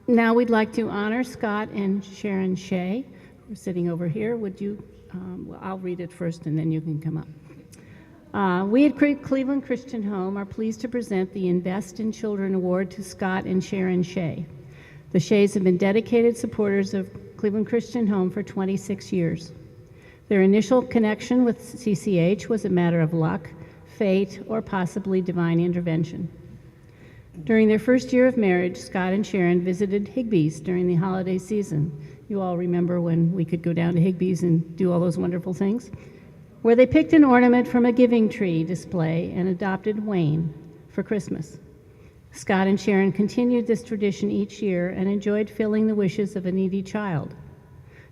Now we'd like to honor Scott and Sharon Shea, who are sitting over here. Would you, well, I'll read it first and then you can come up. We at Cleveland Christian Home are pleased to present the Invest in Children Award to Scott and Sharon Shea. The Sheas have been dedicated supporters of Cleveland Christian Home for 26 years. Their initial connection with CCH was a matter of luck, fate, or possibly divine intervention. During their first year of marriage, Scott and Sharon visited Higbee's during the holiday season. You all remember when we could go down to Higbee's and do all those wonderful things? Where they picked an ornament from a giving tree display and adopted Wayne for Christmas. Scott and Sharon continued this tradition each year and enjoyed filling the wishes of a needy child.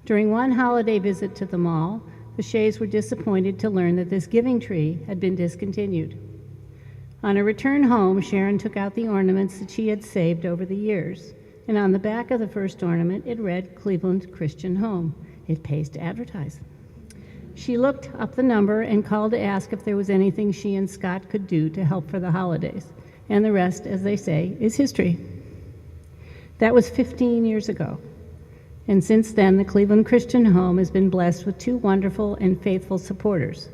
During one holiday visit to the mall, the Sheas were disappointed to learn that this giving tree had been discontinued. On a return home, Sharon took out the ornaments that she had saved over the years, and on the back of the first ornament, it read, Cleveland Christian Home. It pays to advertise. She looked up the number and called to ask if there was anything she and Scott could do to help for the holidays, and the rest, as they say, is history. That was 15 years ago, and since then, the Cleveland Christian Home has been blessed with two wonderful and faithful supporters.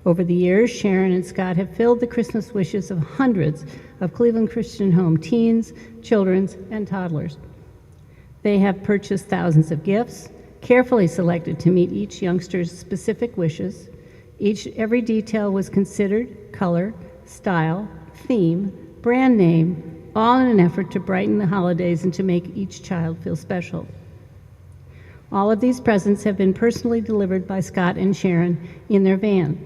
Over the years, Sharon and Scott have filled the Christmas wishes of hundreds of Cleveland Christian Home teens, children, and toddlers. They have purchased thousands of gifts, carefully selected to meet each youngster's specific wishes. Every detail was considered: color, style, theme, brand name, all in an effort to brighten the holidays and to make each child feel special. All of these presents have been personally delivered by Scott and Sharon in their van.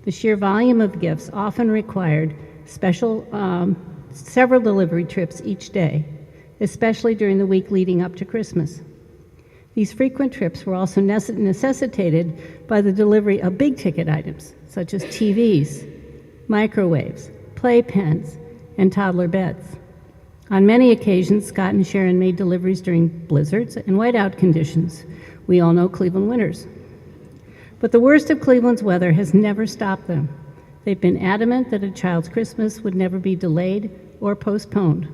The sheer volume of gifts often required several delivery trips each day, especially during the week leading up to Christmas. These frequent trips were also necessitated by the delivery of big-ticket items, such as TVs, microwaves, playpens, and toddler beds. On many occasions, Scott and Sharon made deliveries during blizzards and whiteout conditions. We all know Cleveland winters. But the worst of Cleveland's weather has never stopped them. They've been adamant that a child's Christmas would never be delayed or postponed.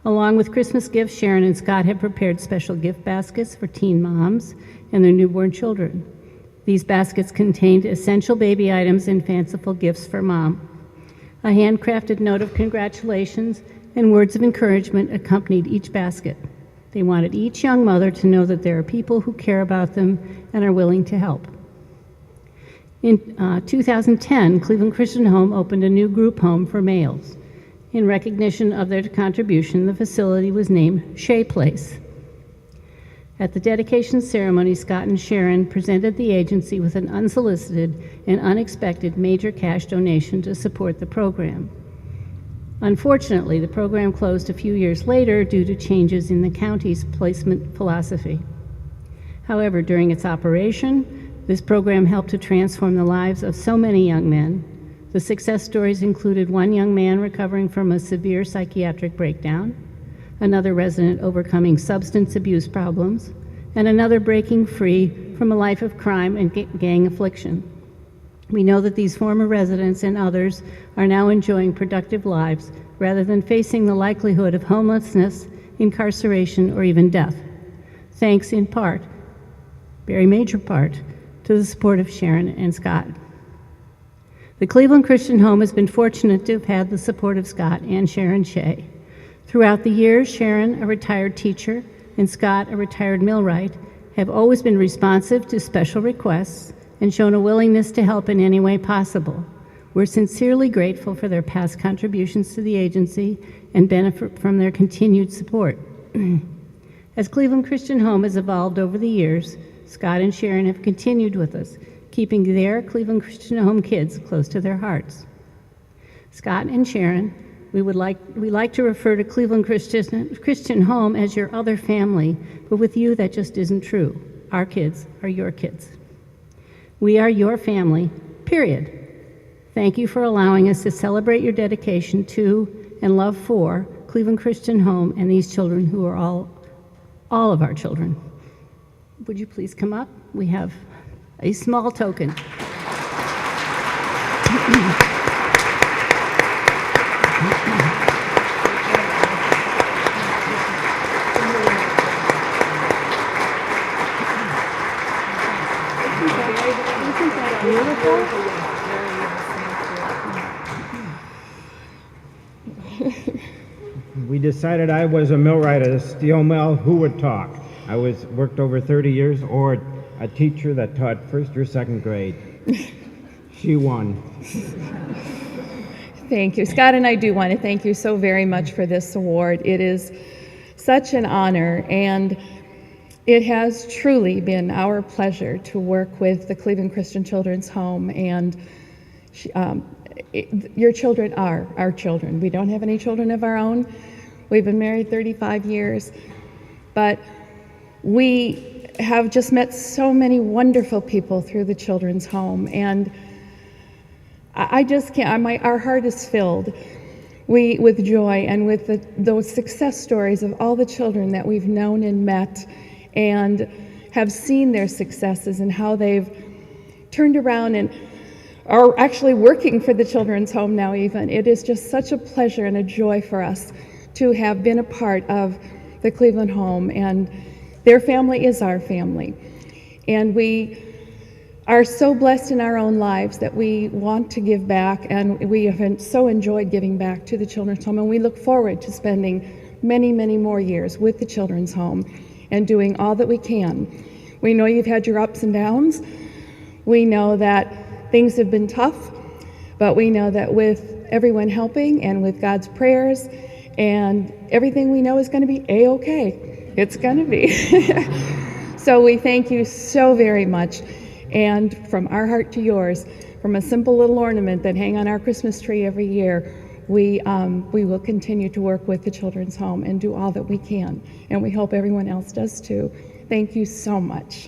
Along with Christmas gifts, Sharon and Scott have prepared special gift baskets for teen moms and their newborn children. These baskets contained essential baby items and fanciful gifts for mom. A handcrafted note of congratulations and words of encouragement accompanied each basket. They wanted each young mother to know that there are people who care about them and are willing to help. In 2010, Cleveland Christian Home opened a new group home for males. In recognition of their contribution, the facility was named Shea Place. At the dedication ceremony, Scott and Sharon presented the agency with an unsolicited and unexpected major cash donation to support the program. Unfortunately, the program closed a few years later due to changes in the county's placement philosophy. However, during its operation, this program helped to transform the lives of so many young men. The success stories included one young man recovering from a severe psychiatric breakdown, another resident overcoming substance abuse problems, and another breaking free from a life of crime and gang affliction. We know that these former residents and others are now enjoying productive lives rather than facing the likelihood of homelessness, incarceration, or even death, thanks in part, very major part, to the support of Sharon and Scott. The Cleveland Christian Home has been fortunate to have had the support of Scott and Sharon Shea. Throughout the years, Sharon, a retired teacher, and Scott, a retired millwright, have always been responsive to special requests and shown a willingness to help in any way possible. We're sincerely grateful for their past contributions to the agency and benefit from their continued support. As Cleveland Christian Home has evolved over the years, Scott and Sharon have continued with us, keeping their Cleveland Christian Home kids close to their hearts. Scott and Sharon, we like to refer to Cleveland Christian Home as your other family, but with you that just isn't true. Our kids are your kids. We are your family, period. Thank you for allowing us to celebrate your dedication to and love for Cleveland Christian Home and these children who are all of our children. Would you please come up? We have a small token. We decided I was a millwright at a steel mill. Who would talk? I worked over 30 years, or a teacher that taught first or second grade. She won. Thank you. Scott and I do want to thank you so very much for this award. It is such an honor, and it has truly been our pleasure to work with the Cleveland Christian Children's Home, and your children are our children. We don't have any children of our own. We've been married 35 years, but we have just met so many wonderful people through the Children's Home, and I just can't, our heart is filled with joy and with those success stories of all the children that we've known and met and have seen their successes and how they've turned around and are actually working for the Children's Home now even. It is just such a pleasure and a joy for us to have been a part of the Cleveland Home, and their family is our family. And we are so blessed in our own lives that we want to give back, and we have so enjoyed giving back to the Children's Home, and we look forward to spending many, many more years with the Children's Home and doing all that we can. We know you've had your ups and downs. We know that things have been tough, but we know that with everyone helping and with God's prayers and everything, we know is going to be A-okay. It's going to be. So we thank you so very much. And from our heart to yours, from a simple little ornament that hang on our Christmas tree every year, we will continue to work with the Children's Home and do all that we can. And we hope everyone else does too. Thank you so much.